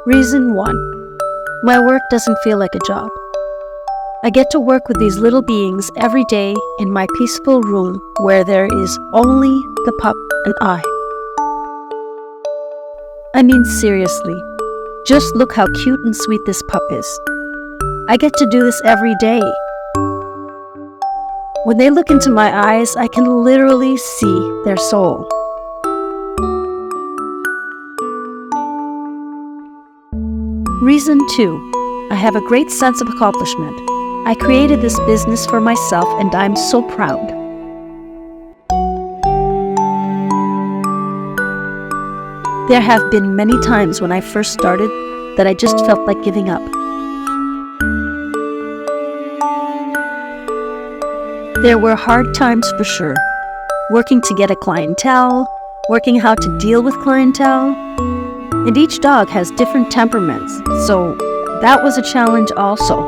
Reason 1. My work doesn't feel like a job. I get to work with these little beings every day in my peaceful room where there is only the pup and I. I mean, seriously, just look how cute and sweet this pup is. I get to do this every day. When they look into my eyes, I can literally see their soul. Reason 2. I have a great sense of accomplishment. I created this business for myself and I'm so proud. There have been many times when I first started that I just felt like giving up. There were hard times for sure. Working to get a clientele, working how to deal with clientele, and each dog has different temperaments, so that was a challenge also.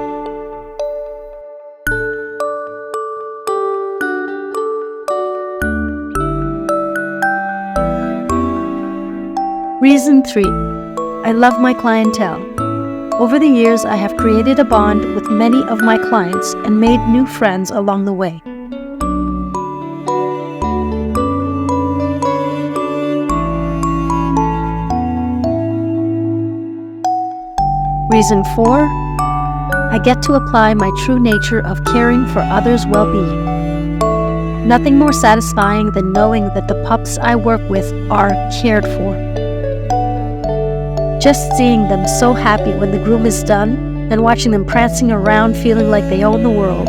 Reason 3. I love my clientele. Over the years, I have created a bond with many of my clients and made new friends along the way. Reason 4. I get to apply my true nature of caring for others' well-being. Nothing more satisfying than knowing that the pups I work with are cared for. Just seeing them so happy when the groom is done and watching them prancing around feeling like they own the world.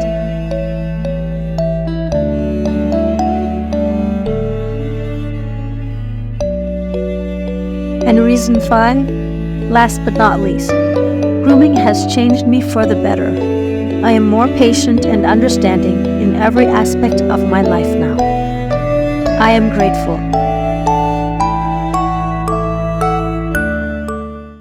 And reason 5, last but not least, grooming has changed me for the better. I am more patient and understanding in every aspect of my life now. I am grateful.